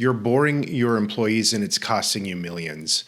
You're boring your employees and it's costing you millions.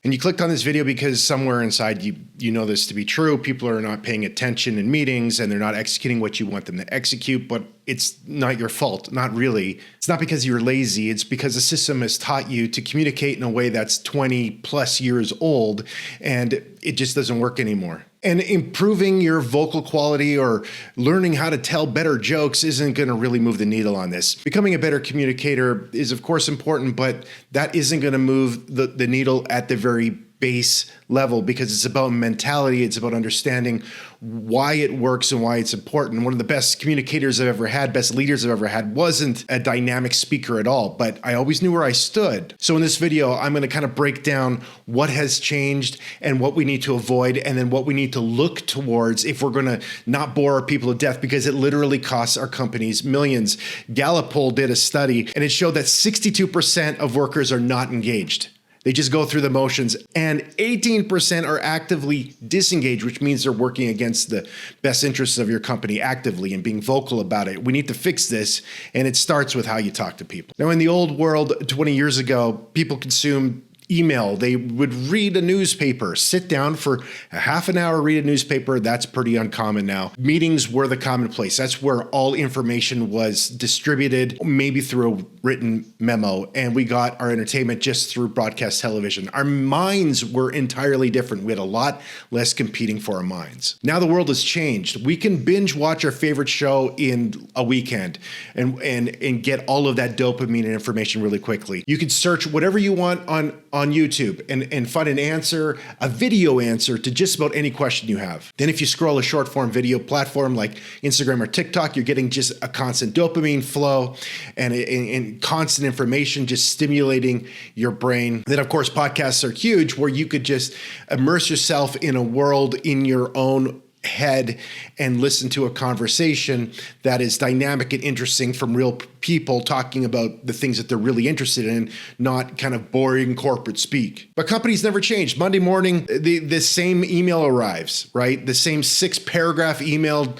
And you clicked on this video because somewhere inside you know this to be true. People are not paying attention in meetings and they're not executing what you want them to execute, but it's not your fault. Not really. It's not because you're lazy. It's because the system has taught you to communicate in a way that's 20 plus years old and it just doesn't work anymore. And improving your vocal quality or learning how to tell better jokes isn't going to really move the needle on this. Becoming a better communicator is of course important, but that isn't going to move the needle at the very base level because it's about mentality. It's about understanding why it works and why it's important. One of the best communicators I've ever had, best leaders I've ever had, wasn't a dynamic speaker at all, but I always knew where I stood. So in this video, I'm going to kind of break down what has changed and what we need to avoid, and then what we need to look towards if we're going to not bore our people to death, because it literally costs our companies millions. Gallup poll did a study and it showed that 62% of workers are not engaged. They just go through the motions, and 18% are actively disengaged, which means they're working against the best interests of your company actively and being vocal about it. We need to fix this, and it starts with how you talk to people. Now, in the old world, 20 years ago, people consumed email. They would read a newspaper, sit down for a half an hour, read a newspaper. That's pretty uncommon now. Meetings were the commonplace. That's where all information was distributed, maybe through a written memo. And we got our entertainment just through broadcast television. Our minds were entirely different. We had a lot less competing for our minds. Now the world has changed. We can binge watch our favorite show in a weekend and get all of that dopamine and information really quickly. You can search whatever you want on YouTube and find an answer, a video answer to just about any question you have. Then if you scroll a short form video platform like Instagram or TikTok, you're getting just a constant dopamine flow and constant information just stimulating your brain. Then of course, podcasts are huge, where you could just immerse yourself in a world in your own head and listen to a conversation that is dynamic and interesting from real people talking about the things that they're really interested in, not kind of boring corporate speak. But companies never change. Monday morning, the same email arrives, right? The same 6-paragraph email,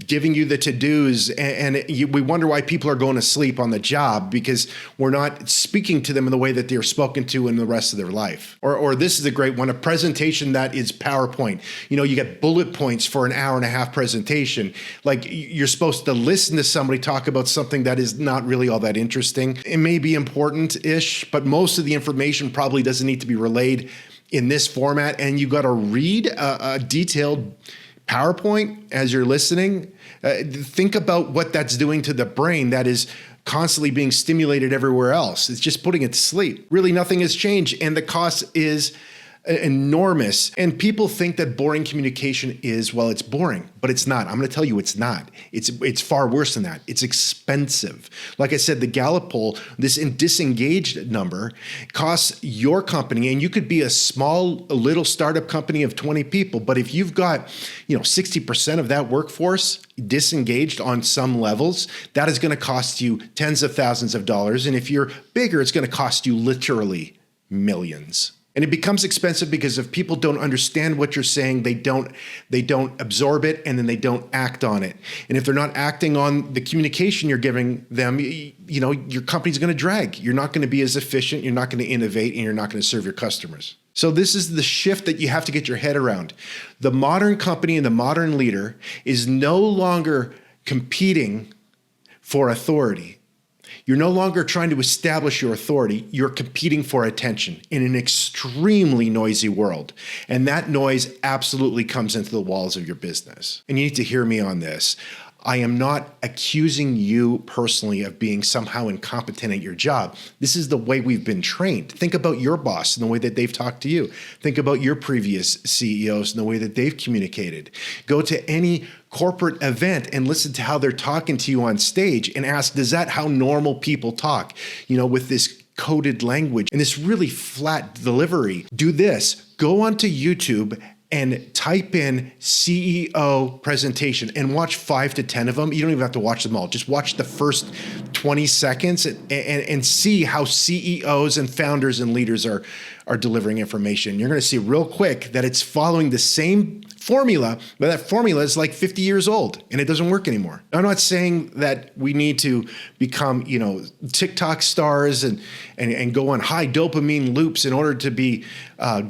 giving you the to-dos, and we wonder why people are going to sleep on the job, because we're not speaking to them in the way that they're spoken to in the rest of their life. Or this is a great one, a presentation that is PowerPoint. You get bullet points for an hour-and-a-half presentation. Like, you're supposed to listen to somebody talk about something that is not really all that interesting. It may be important-ish, but most of the information probably doesn't need to be relayed in this format, and you got to read a detailed PowerPoint as you're listening. Think about what that's doing to the brain that is constantly being stimulated everywhere else. It's just putting it to sleep. Really, nothing has changed, and the cost is enormous. And people think that boring communication is, well, it's boring, but it's not. I'm going to tell you it's not. It's far worse than that. It's expensive. Like I said, the Gallup poll, this disengaged number costs your company, and you could be a little startup company of 20 people, but if you've got, 60% of that workforce disengaged on some levels, that is going to cost you tens of thousands of dollars. And if you're bigger, it's going to cost you literally millions. And it becomes expensive because if people don't understand what you're saying, they don't absorb it, and then they don't act on it. And if they're not acting on the communication you're giving them, your company's going to drag. You're not going to be as efficient, you're not going to innovate, and you're not going to serve your customers. So this is the shift that you have to get your head around. The modern company and the modern leader is no longer competing for authority. You're no longer trying to establish your authority. You're competing for attention in an extremely noisy world. And that noise absolutely comes into the walls of your business. And you need to hear me on this. I am not accusing you personally of being somehow incompetent at your job. This is the way we've been trained. Think about your boss and the way that they've talked to you. Think about your previous CEOs and the way that they've communicated. Go to any corporate event and listen to how they're talking to you on stage and ask, is that how normal people talk? With this coded language and this really flat delivery. Do this. Go onto YouTube and type in CEO presentation and watch 5 to 10 of them. You don't even have to watch them all. Just watch the first 20 seconds and see how CEOs and founders and leaders are delivering information. You're going to see real quick that it's following the same formula, but that formula is like 50 years old and it doesn't work anymore. I'm not saying that we need to become, TikTok stars and go on high dopamine loops in order to be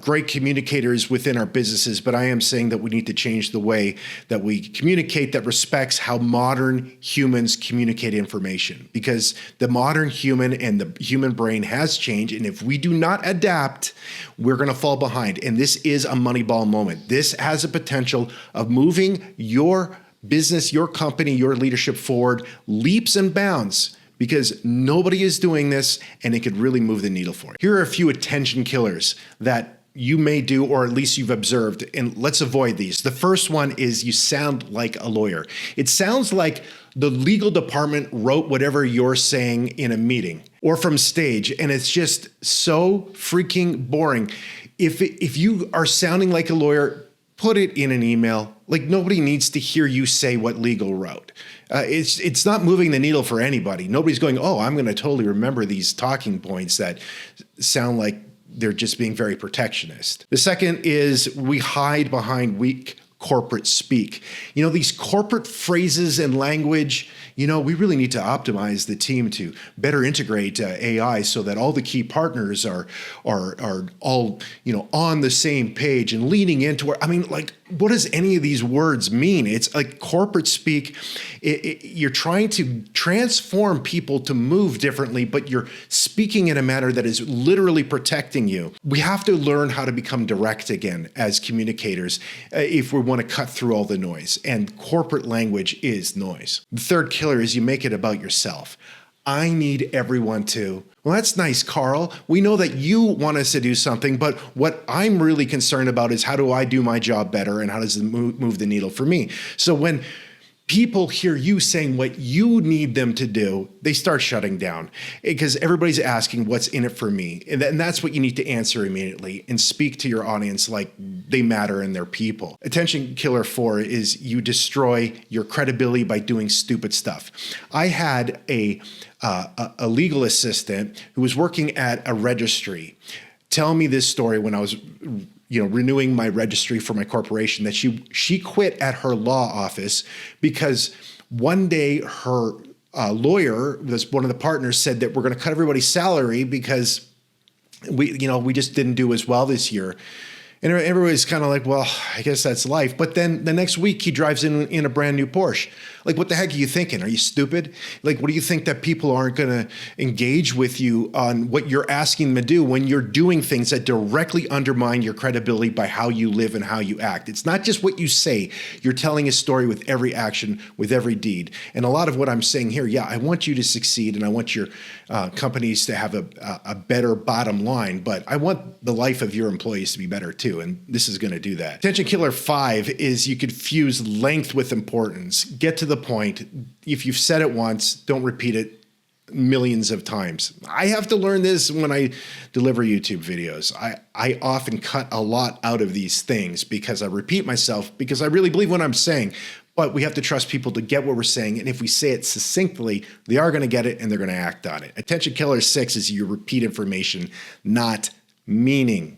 great communicators within our businesses, but I am saying that we need to change the way that we communicate that respects how modern humans communicate information, because the modern human and the human brain has changed, and if we do not adapt, we're going to fall behind. And this is a Moneyball moment. This has a potential of moving your business, your company, your leadership forward leaps and bounds, because nobody is doing this and it could really move the needle for you. Here are a few attention killers that you may do, or at least you've observed, and let's avoid these. The first one is you sound like a lawyer. It sounds like the legal department wrote whatever you're saying in a meeting or from stage, and it's just so freaking boring. If you are sounding like a lawyer, put it in an email. Like, nobody needs to hear you say what legal wrote. It's not moving the needle for anybody. Nobody's going, oh, I'm going to totally remember these talking points that sound like they're just being very protectionist. The second is we hide behind weak corporate speak. These corporate phrases and language, we really need to optimize the team to better integrate AI so that all the key partners are all, on the same page and leaning into it. What does any of these words mean? It's like corporate speak. You're trying to transform people to move differently, but you're speaking in a manner that is literally protecting you. We have to learn how to become direct again as communicators if we want to cut through all the noise, and corporate language is noise. The third killer is you make it about yourself. I need everyone to. Well, that's nice, Carl. We know that you want us to do something, but what I'm really concerned about is how do I do my job better, and how does it move the needle for me? So when people hear you saying what you need them to do, they start shutting down, because everybody's asking what's in it for me. And that's what you need to answer immediately and speak to your audience like they matter and they're people. Attention killer 4 is you destroy your credibility by doing stupid stuff. I had a legal assistant who was working at a registry tell me this story when I was renewing my registry for my corporation, that she quit at her law office because one day her lawyer, one of the partners, said that we're going to cut everybody's salary because we just didn't do as well this year. And everybody's kind of like, well, I guess that's life. But then the next week he drives in a brand new Porsche. Like, what the heck are you thinking? Are you stupid? Like, what do you think that people aren't going to engage with you on what you're asking them to do when you're doing things that directly undermine your credibility by how you live and how you act? It's not just what you say. You're telling a story with every action, with every deed. And a lot of what I'm saying here, yeah, I want you to succeed and I want your companies to have a better bottom line, but I want the life of your employees to be better too. And this is going to do that. Attention killer 5 is you confuse length with importance. Get to the point. If you've said it once, don't repeat it millions of times. I have to learn this when I deliver YouTube videos. I often cut a lot out of these things because I repeat myself, because I really believe what I'm saying. But we have to trust people to get what we're saying. And if we say it succinctly, they are going to get it and they're going to act on it. Attention killer 6 is you repeat information, not meaning.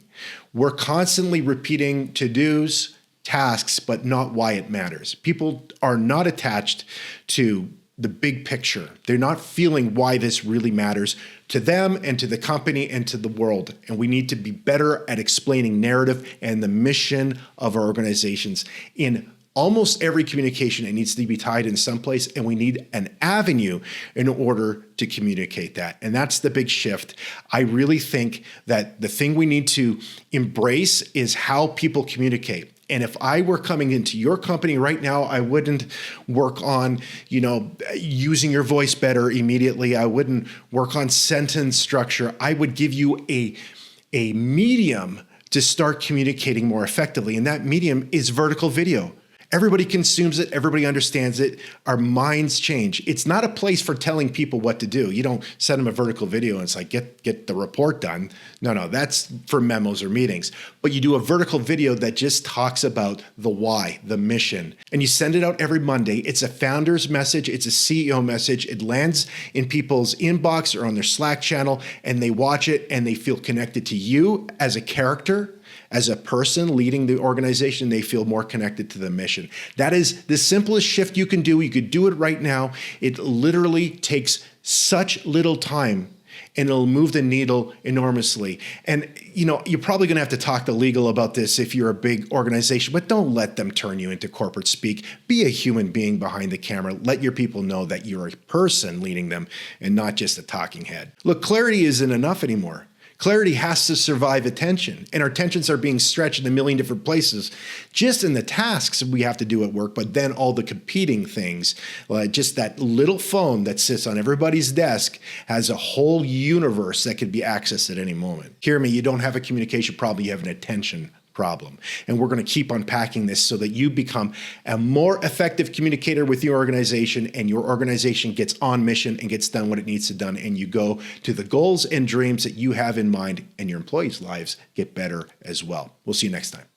We're constantly repeating to-dos, tasks, but not why it matters. People are not attached to the big picture. They're not feeling why this really matters to them and to the company and to the world. And we need to be better at explaining narrative and the mission of our organizations. In almost every communication, it needs to be tied in some place, and we need an avenue in order to communicate that. And that's the big shift. I really think that the thing we need to embrace is how people communicate. And if I were coming into your company right now, I wouldn't work on, using your voice better immediately. I wouldn't work on sentence structure. I would give you a medium to start communicating more effectively. And that medium is vertical video. Everybody consumes it. Everybody understands it. Our minds change. It's not a place for telling people what to do. You don't send them a vertical video and it's like, get the report done. No, that's for memos or meetings. But you do a vertical video that just talks about the why, the mission. And you send it out every Monday. It's a founder's message. It's a CEO message. It lands in people's inbox or on their Slack channel, and they watch it and they feel connected to you as a character. as a person leading the organization. They feel more connected to the mission. That is the simplest shift you can do. You could do it right now. It literally takes such little time, and it'll move the needle enormously. And you're probably going to have to talk to legal about this if you're a big organization, but don't let them turn you into corporate speak. Be a human being behind the camera. Let your people know that you're a person leading them and not just a talking head. Look, clarity isn't enough anymore. Clarity has to survive attention, and our attentions are being stretched in a million different places, just in the tasks we have to do at work, but then all the competing things, like just that little phone that sits on everybody's desk has a whole universe that could be accessed at any moment. Hear me, you don't have a communication problem, you have an attention problem. And we're going to keep unpacking this so that you become a more effective communicator with your organization, and your organization gets on mission and gets done what it needs to done, and you go to the goals and dreams that you have in mind, and your employees' lives get better as well. We'll see you next time.